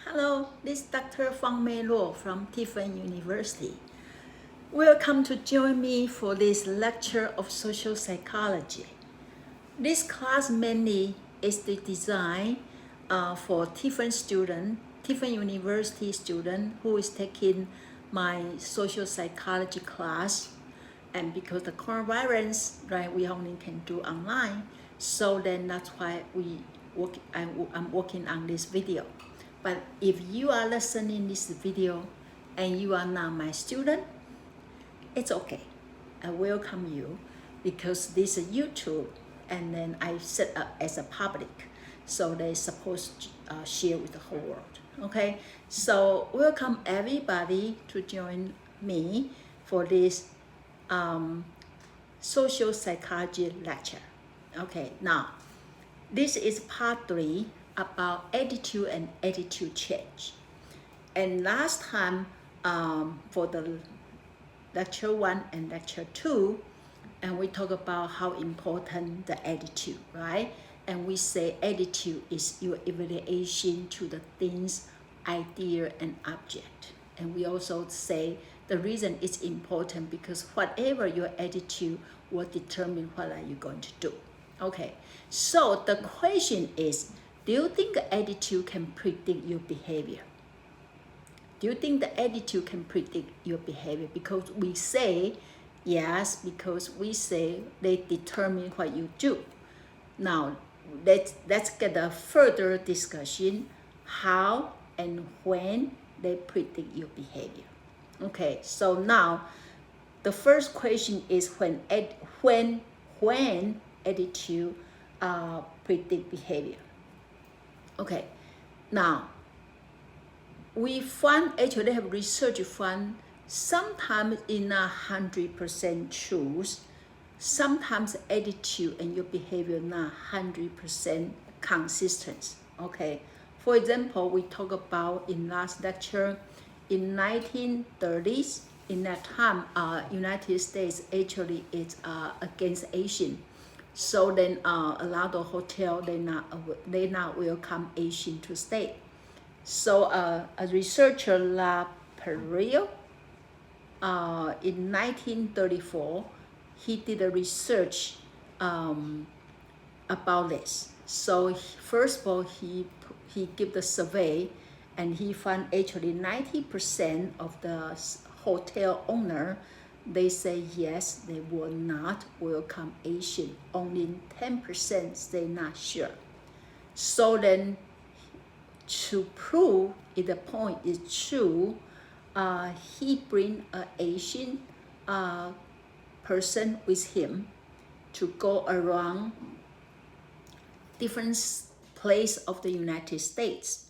Hello, this is Dr. Fang-Mei from Tiffin University. Welcome to join me for this lecture of social psychology. This class mainly is the design for Tiffin University student who is taking my social psychology class. And because the coronavirus, right, we only can do online. So then that's why I'm working on this video. But if you are listening this video and you are not my student, it's okay. I welcome you because this is YouTube and then I set up as a public. So they're supposed to share with the whole world. Okay, so welcome everybody to join me for this social psychology lecture. Okay, now this is part 3 about attitude and attitude change. And last time for the lecture 1 and lecture 2, and we talk about how important the attitude, right? And we say attitude is your evaluation to the things, idea, and object. And we also say the reason it's important because whatever your attitude will determine what are you going to do. Okay, so the question is, do you think attitude can predict your behavior? Do you think the attitude can predict your behavior? Because we say yes, because we say they determine what you do. Now, let's get a further discussion how and when they predict your behavior. Okay, so now the first question is when attitude predict behavior. Okay, now we actually have research found sometimes in 100% truth, sometimes attitude and your behavior not 100% consistent. Okay, for example, we talk about in last lecture in 1930s. In that time, United States actually is against Asian. So then a lot of hotel they not welcome Asian to stay. So a researcher La Perio in 1934 he did a research about this. So first of all he gave the survey and he found actually 90% of the hotel owner they say yes, they will not welcome Asian. Only 10% say not sure. So then, to prove if the point is true, he bring an Asian person with him to go around different place of the United States.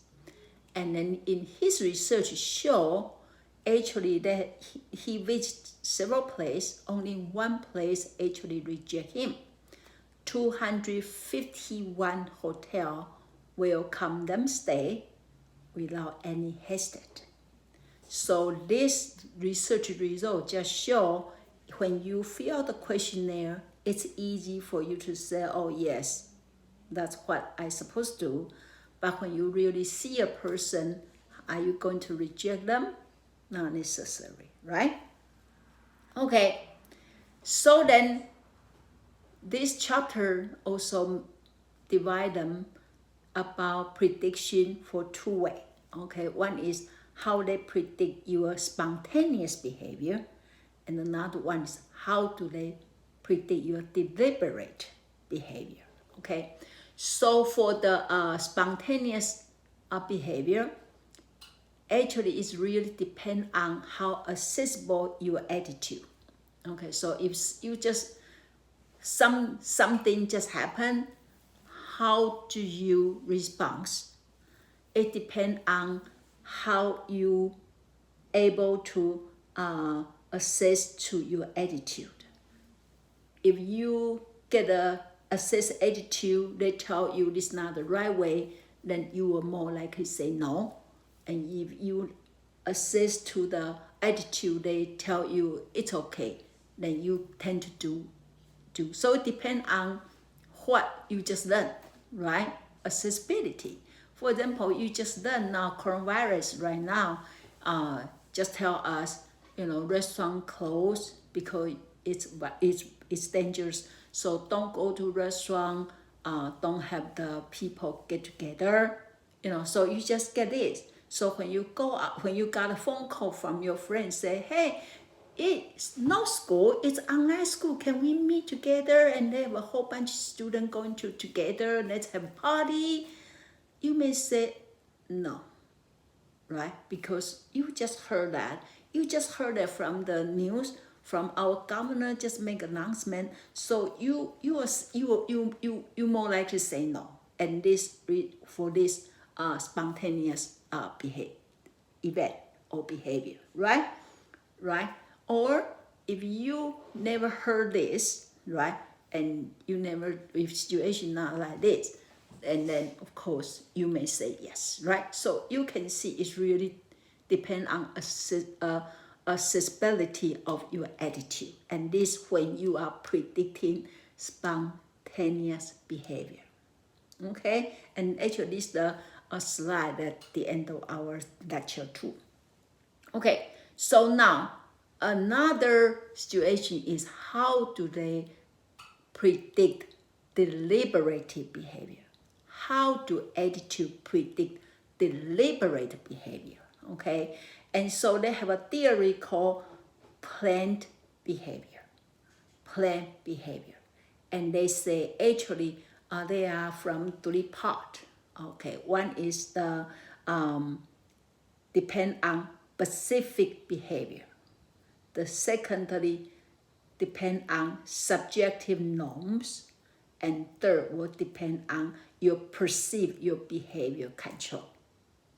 And then in his research show, actually that he visited several places, only one place actually reject him. 251 hotel welcome them stay without any hesitation. So this research result just show when you fill out the questionnaire, it's easy for you to say, oh yes, that's what I supposed to do. But when you really see a person, are you going to reject them? Not necessary, right? Okay, so then this chapter also divide them about prediction for 2 ways. Okay, one is how they predict your spontaneous behavior, and another one is how do they predict your deliberate behavior. Okay, so for the spontaneous behavior, actually it's really depend on how accessible your attitude. Okay, so if you just something just happened, how do you respond? It depends on how you able to assess to your attitude. If you get a assess attitude, they tell you this is not the right way, then you will more likely say no. And if you assess to the attitude, they tell you it's okay, then you tend to do. So it depends on what you just learned, right? Accessibility. For example, you just learn now coronavirus right now. Just tell us, restaurant closed because it's dangerous. So don't go to restaurant. Don't have the people get together. So you just get this. So when you go out, when you got a phone call from your friend, say, hey, it's no school, it's online school. Can we meet together? And they have a whole bunch of students going to together. Let's have a party. You may say no, right? Because you just heard that. You just heard that from the news, from our governor just make announcement. So you more likely say no. And this for this spontaneous event or behavior, right? Right? Or if you never heard this, right? And you never, if situation not like this, and then of course you may say yes, right? So you can see it's really depend on accessibility of your attitude, and this when you are predicting spontaneous behavior. Okay, and actually this is the a slide at the end of our lecture too. Okay, so now another situation is how do they predict deliberative behavior? How do attitude predict deliberate behavior? Okay, and so they have a theory called planned behavior. Planned behavior, and they say actually they are from three parts. Okay, one is the depend on specific behavior. The secondly depend on subjective norms, and third will depend on your behavior control.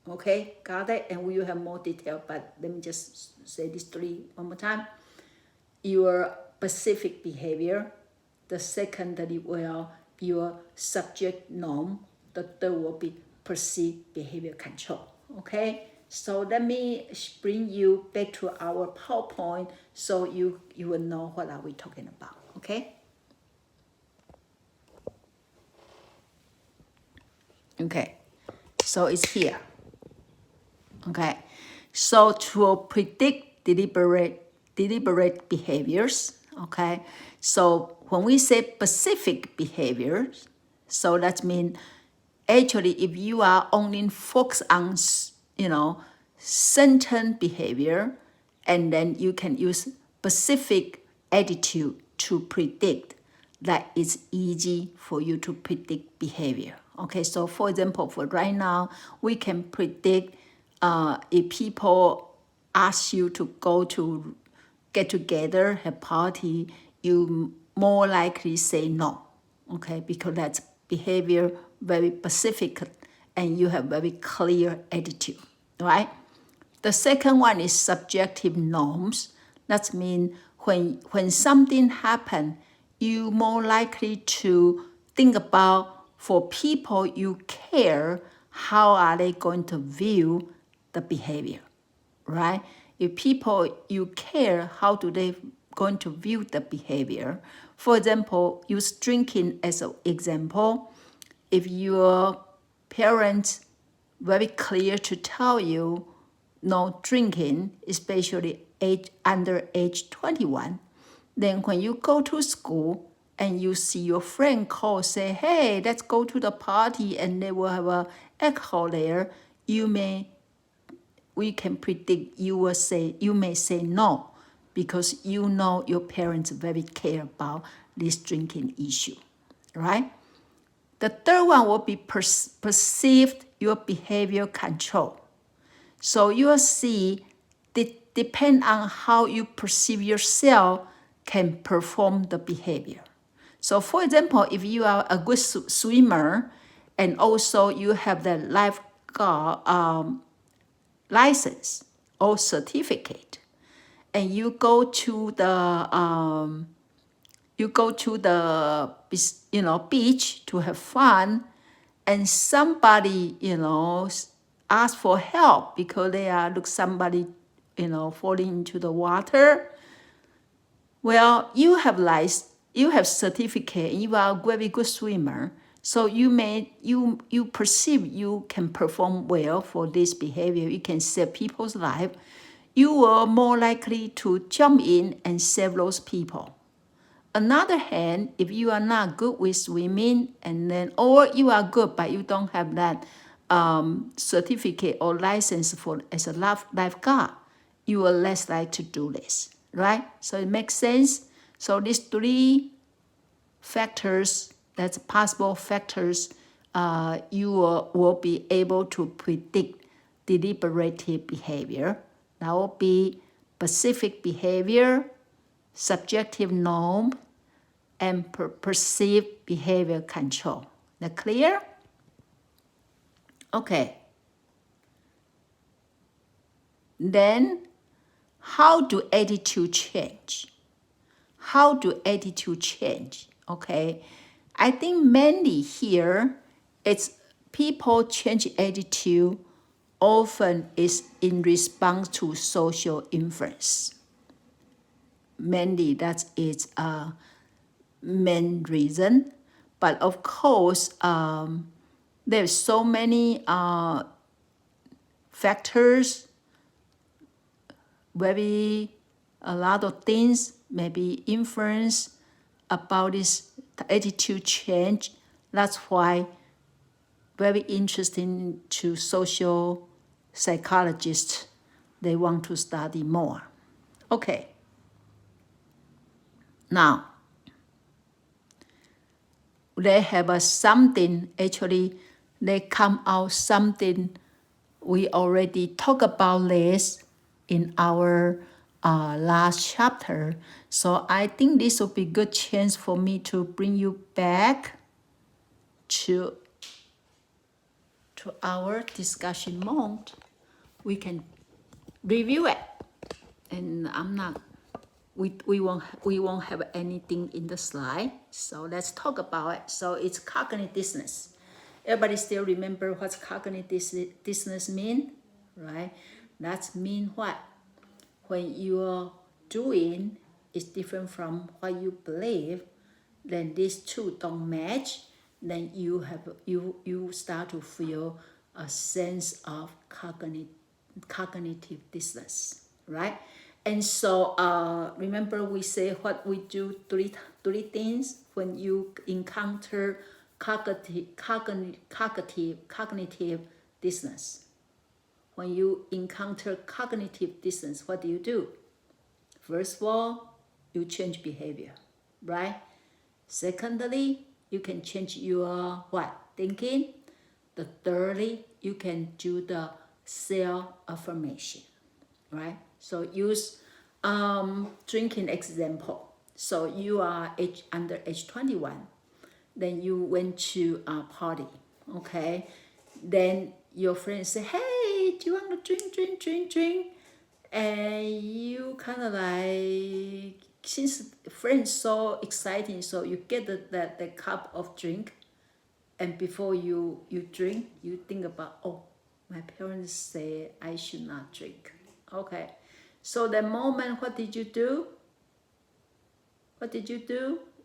Okay, got it? And we will have more detail, but let me just say these three one more time. Your specific behavior, the secondly will your subject norm, the third will be perceived behavior control. Okay, so let me bring you back to our PowerPoint so you will know what are we talking about. Okay. Okay, so it's here. Okay, so to predict deliberate behaviors. Okay, so when we say specific behaviors, so that means actually if you are only focused on certain behavior, and then you can use specific attitude to predict, that it's easy for you to predict behavior. Okay, so for example, for right now, we can predict if people ask you to go to get together, have party, you more likely say no. Okay, because that's behavior very specific and you have very clear attitude, right? The second one is subjective norms. That means when something happens, you more likely to think about for people you care, how are they going to view the behavior, right? If people you care, how do they going to view the behavior? For example, use drinking as an example. If your parents very clear to tell you no drinking, especially under age 21, then when you go to school and you see your friend call, say, hey, let's go to the party, and they will have a alcohol there, we can predict you may say no, because you know your parents very care about this drinking issue, right? The third one will be perceived your behavior control. So you will see, depend on how you perceive yourself can perform the behavior. So for example, if you are a good swimmer and also you have the lifeguard license or certificate, and you go to the beach to have fun, and somebody ask for help because they are somebody falling into the water. Well, you have certificate, you are a very good swimmer, So you perceive you can perform well for this behavior, you can save people's life, you are more likely to jump in and save those people. Another hand, if you are not good with swimming, and then or you are good but you don't have that certificate or license for as a lifeguard, you are less likely to do this, right? So it makes sense. So these three factors, that's possible factors, you will be able to predict deliberative behavior. That will be specific behavior, subjective norm, and perceived behavior control. That clear? Okay. Then, how do attitude change? How do attitude change? Okay. I think mainly here, it's people change attitude often is in response to social influence. Mainly that is a main reason. But of course, there's so many factors, very a lot of things maybe influence about this attitude change. That's why very interesting to social psychologists. They want to study more. Okay. Now, they have a something, actually, they come out something. We already talked about this in our last chapter. So I think this will be a good chance for me to bring you back to our discussion mode. We can review it. And we won't have anything in the slide. So let's talk about it. So it's cognitive dissonance. Everybody still remember what cognitive dissonance mean, right? That mean what? When you're doing is different from what you believe, then these two don't match, then you start to feel a sense of cognitive dissonance, right? And so remember we say what we do three things when you encounter cognitive dissonance. When you encounter cognitive dissonance, what do? First of all, you change behavior, right? Secondly, you can change your what? Thinking. The thirdly, you can do the self-affirmation, right? So use drinking example. So you are under age 21, then you went to a party, okay? Then your friends say, hey, do you want to drink? And you kind of like, since friends so exciting, so you get the cup of drink, and before you drink, you think about, oh, my parents say I should not drink. Okay. So the moment, what did you do?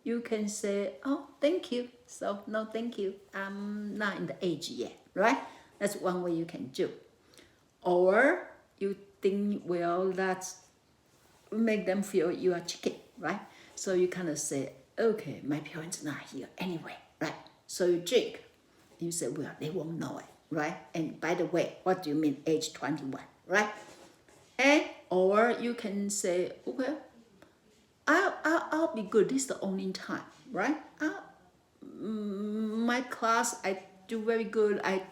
You can say, oh, thank you. So no, thank you. I'm not in the age yet, right? That's one way you can do. Or you think, well, that's make them feel you are chicken, right? So you kind of say, okay, my parents not here anyway, right? So you drink. You say, well, they won't know it, right? And by the way, what do you mean age 21, right? And or you can say, okay, I'll be good. This is the only time, right? My class, I do very good. I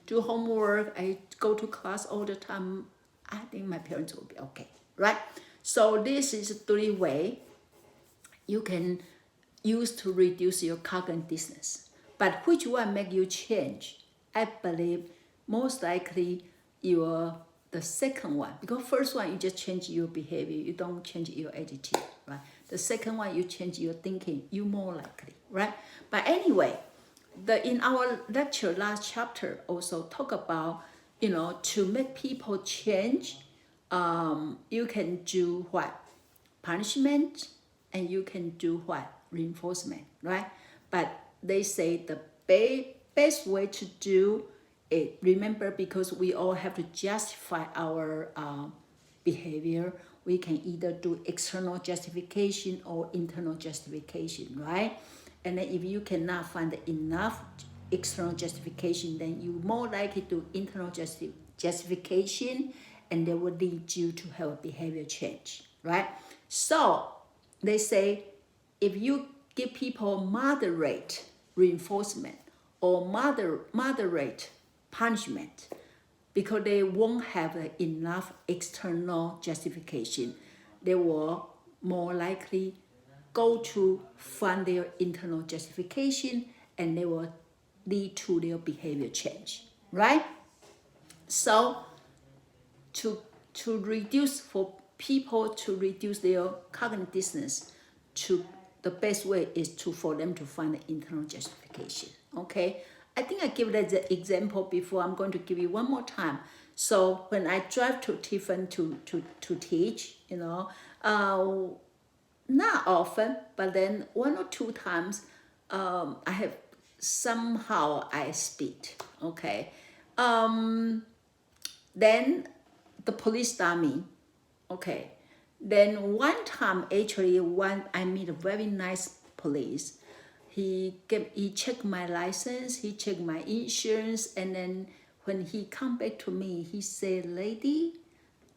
do homework. I go to class all the time. I think my parents will be okay, right? So this is three way you can use to reduce your cognitive dissonance. But which one make you change? I believe most likely the second one, because first one you just change your behavior, you don't change your attitude, right? The second one you change your thinking, you more likely, right? But anyway, in our lecture last chapter also talk about, to make people change, you can do what? Punishment, and you can do what? Reinforcement, right? But they say the best way to do it, remember, because we all have to justify our behavior, we can either do external justification or internal justification, right? And then if you cannot find enough external justification, then you more likely do internal justification, and they will lead you to have a behavior change, right? So they say if you give people moderate reinforcement or moderate punishment, because they won't have enough external justification, they will more likely go to find their internal justification, and they will lead to their behavior change, right? So to reduce, for people to reduce their cognitive dissonance, to the best way is for them to find the internal justification. Okay, I think I gave that the example before. I'm going to give you one more time. So when I drive to Tiffin to teach, not often, but then 1 or 2 times, I have somehow I speed. Okay, then the police stop me. Okay, then one time actually, I meet a very nice police. He checked my license, he checked my insurance, and then when he come back to me, he said, "Lady,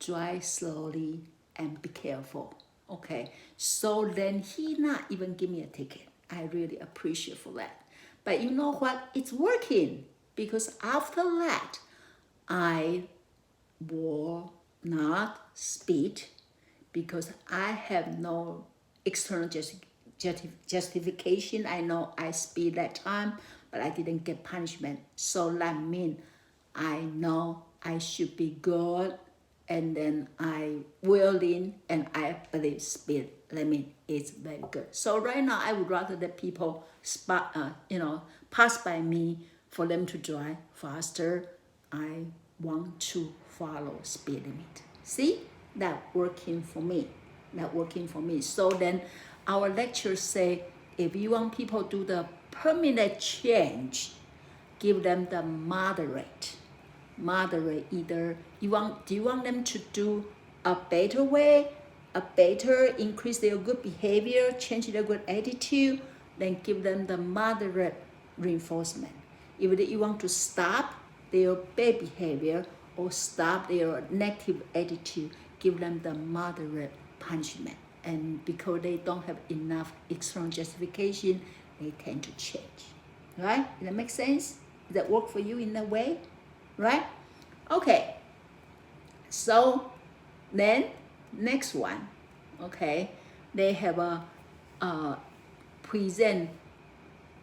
drive slowly and be careful." Okay, so then he not even give me a ticket. I really appreciate for that. But you know what? It's working, because after that, I will not speed, because I have no external justification. I know I speed that time, but I didn't get punishment. So that means I know I should be good, and then I willing, and I believe speed. That means it's very good. So right now, I would rather that people pass by me for them to drive faster. I want to follow speed limit. See, that working for me. That working for me. So then our lectures say, if you want people to do the permanent change, give them the moderate. Either do you want them to do a better way, a better increase their good behavior, change their good attitude, then give them the moderate reinforcement. If you want to stop their bad behavior or stop their negative attitude, give them the moderate punishment. And because they don't have enough external justification, they tend to change. Right? Does that make sense? Does that work for you in that way? Right? Okay. So then next one, okay, they have a present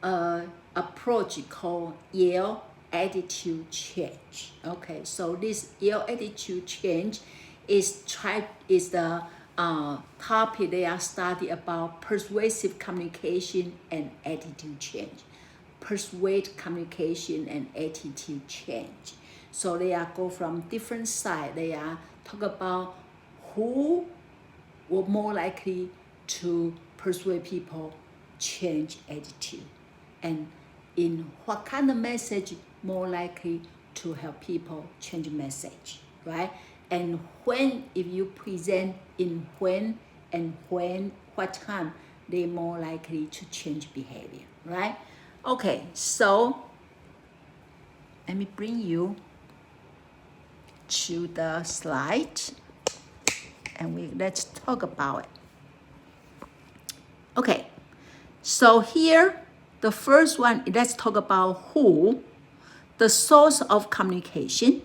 approach called Yale attitude change. Okay, so this Yale attitude change is the topic they are studying about persuasive communication and attitude change. Persuade communication and attitude change. So they are go from different sides. They are talk about who were more likely to persuade people change attitude, and in what kind of message more likely to help people change message, right? And when, if you present in when and what time, they more likely to change behavior, right? Okay, so let me bring you to the slide, and let's talk about it. Okay, so here, the first one, let's talk about who, the source of communication,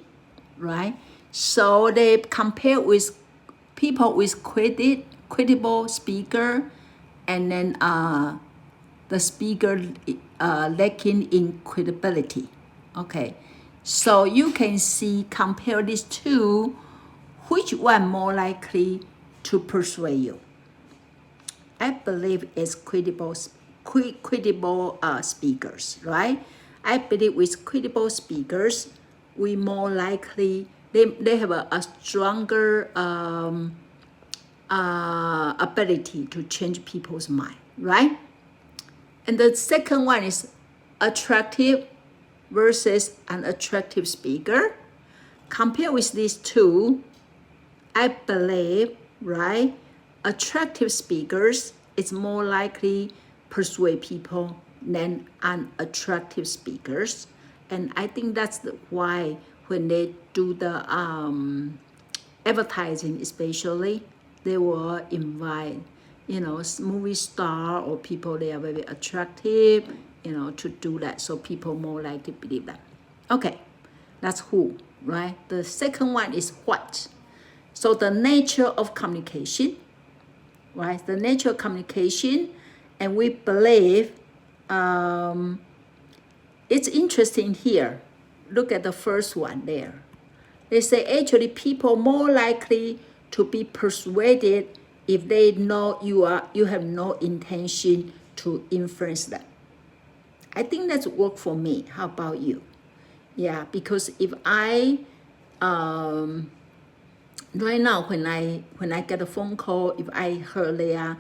right? So they compare with people with credible speaker, and then the speaker lacking in credibility. Okay, so you can see, compare these two, which one more likely to persuade you? I believe it's credible speakers, right? I believe with credible speakers, we more likely, they have a stronger ability to change people's mind, right? And the second one is attractive versus unattractive speaker. Compare with these two, I believe, right? Attractive speakers is more likely persuade people than unattractive speakers. And I think that's why when they do the advertising especially, they will invite, movie star or people they are very attractive, to do that. So people more likely believe that. Okay, that's who, right? The second one is what. So the nature of communication, right? The nature of communication, and we believe it's interesting here. Look at the first one there. They say actually people more likely to be persuaded if they know you have no intention to influence them. I think that's work for me. How about you? Yeah, because if I right now when I get a phone call, if I heard they are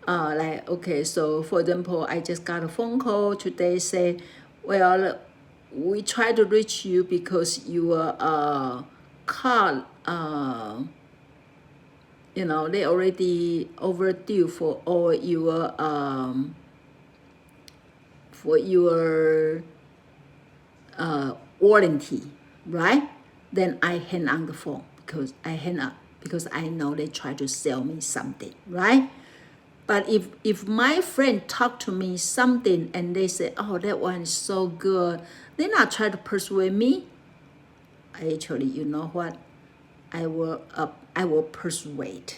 like, okay, so for example, I just got a phone call today say, well, we try to reach you because your car they already overdue for all your warranty, right? Then I hang on the phone because I hang up because I know they try to sell me something, right? But if my friend talk to me something and they say, oh, that one is so good, they're not trying to persuade me. Actually, you know what? I will persuade.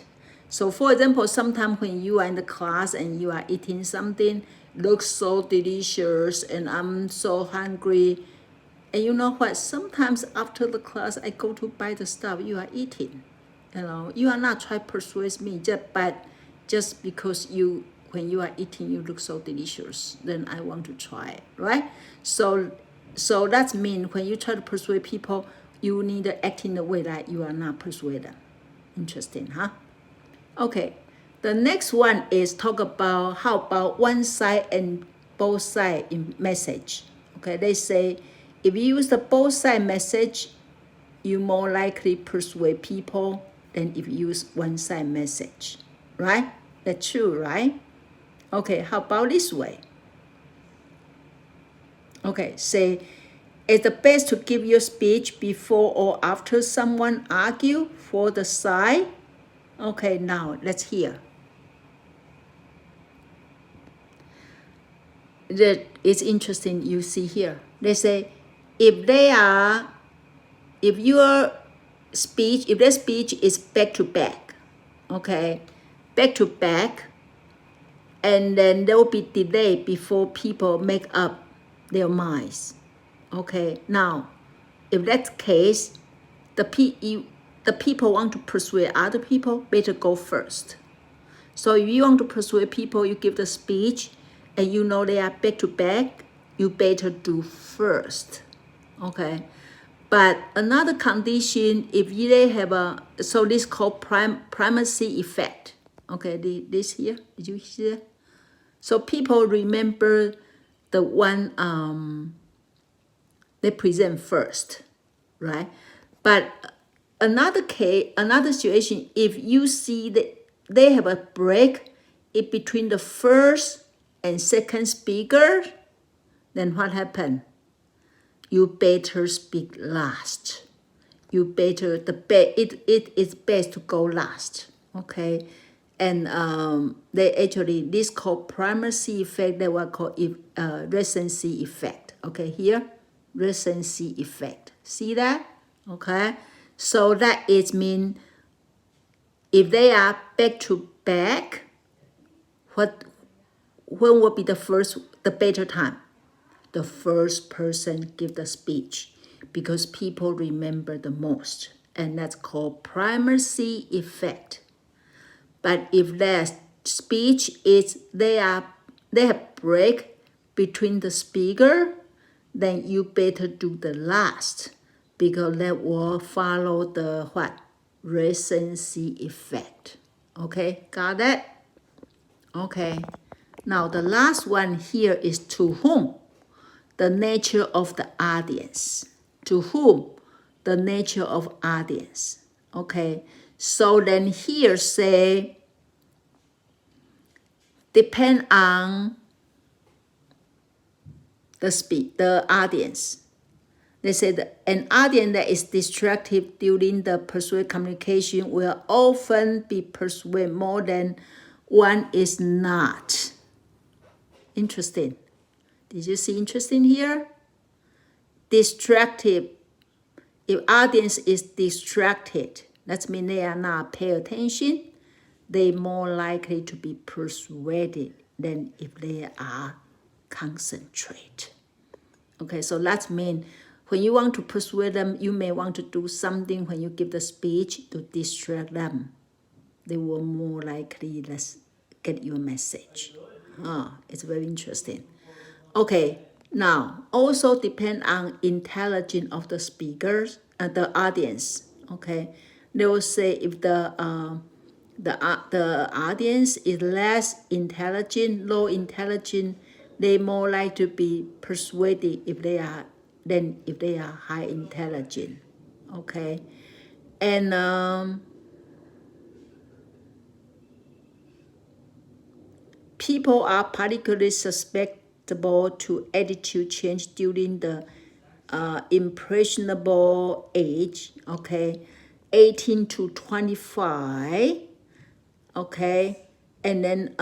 So for example, sometimes when you are in the class and you are eating something, looks so delicious and I'm so hungry. And you know what? Sometimes after the class, I go to buy the stuff you are eating. You are not trying to persuade me, just because when you are eating, you look so delicious. Then I want to try it, right? So that means when you try to persuade people, you need to act in the way that you are not persuaded. Interesting, huh? Okay. The next one is talk about how about one side and both side in message. Okay, they say if you use the both side message, you more likely persuade people than if you use one side message, right? That's true, right? Okay, how about this way? Okay, say it's the best to give your speech before or after someone argue for the side. Okay, now let's hear. That is interesting. You see here, they say if their speech is back to back, okay, back to back, and then there will be delay before people make up their minds. Okay, now if that's the case, the people want to persuade other people, better go first. So if you want to persuade people, you give the speech and you know they are back to back, you better do first. Okay. But another condition, if they have so this called primacy effect. Okay, this here, did you hear? So people remember the one they present first, right? But another situation, if you see that they have a break in between the first and second speaker, then what happened? You better speak last. It is best to go last. Okay, and they actually this called primacy effect. They will call it recency effect. Okay, here recency effect. See that? Okay, so that is mean if they are back to back, when will be the better time? The first person give the speech because people remember the most, and that's called primacy effect. But if their speech is they have break between the speaker, then you better do the last because that will follow the what? Recency effect. Okay, got that? Okay. Now the last one here is to whom. the nature of the audience. To whom? The nature of audience. Okay, so then here say, depend on the audience. They said an audience that is distracted during the persuasive communication will often be persuaded more than one is not. Interesting. Did you see interesting here? Distracted. If audience is distracted, that means they are not paying attention, they more likely to be persuaded than if they are concentrate. Okay, so that means when you want to persuade them, you may want to do something when you give the speech to distract them. They will more likely get your message. It's very interesting. Okay, now also depend on intelligence of the speakers and the audience. Okay, they will say if the audience is less intelligent, low intelligent, they more likely to be persuaded if they are than if they are high intelligent. Okay, and people are particularly susceptible to attitude change during the impressionable age. Okay, 18 to 25. Okay, and then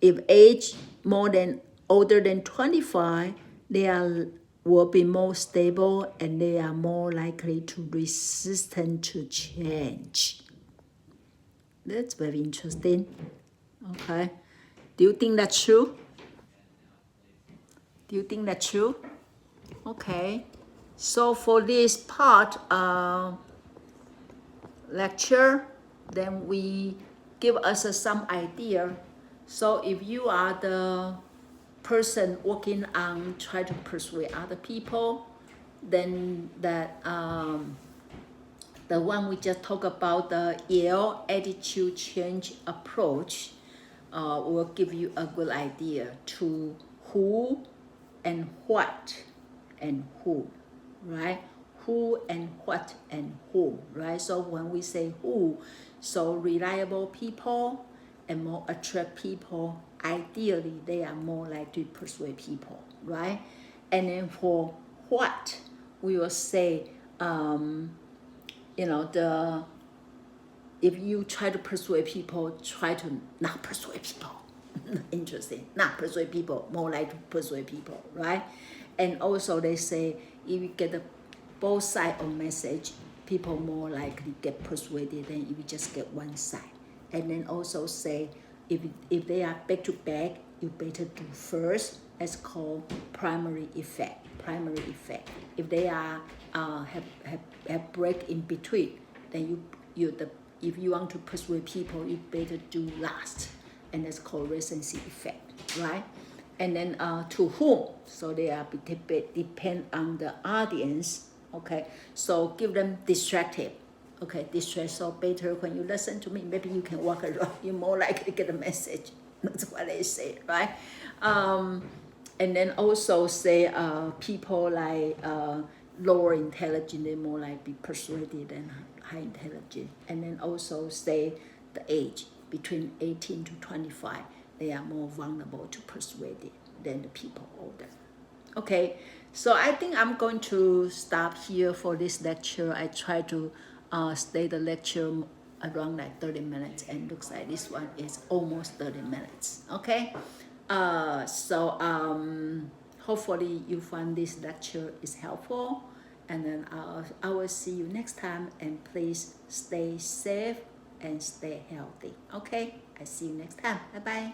if age older than 25, they will be more stable and they are more likely to resistant to change. That's very interesting. Okay, do you think that's true? Do you think that's true? Okay, so for this part lecture, then we give us some idea. So if you are the person working on trying to persuade other people, then that the one we just talked about, the Yale attitude change approach, will give you a good idea to who and what and who, right? Who and what and who, right? So when we say who, so reliable people and more attract people, ideally they are more likely to persuade people, right? And then for what, we will say, if you try to persuade people, try to not persuade people. Interesting. Not persuade people, more like to persuade people, right? And also they say if you get both sides of message, people more likely get persuaded than if you just get one side. And then also say if they are back to back, you better do first. That's called primary effect. Primary effect. If they are have break in between, then if you want to persuade people, you better do last, and that's called recency effect, right? And then to whom, so they are depend on the audience. Okay, so give them distracted. Okay, distract, so better when you listen to me, maybe you can walk around, you're more likely to get a message. That's what they say, right? And then also say people like lower intelligence, they more like be persuaded than high intelligence. And then also say the age between 18 to 25, they are more vulnerable to persuade than the people older. Okay, so I think I'm going to stop here for this lecture. I try to stay the lecture around like 30 minutes, and looks like this one is almost 30 minutes. Okay, so hopefully you find this lecture is helpful, and then I will see you next time, and please stay safe and stay healthy. Okay, I see you next time. Bye bye.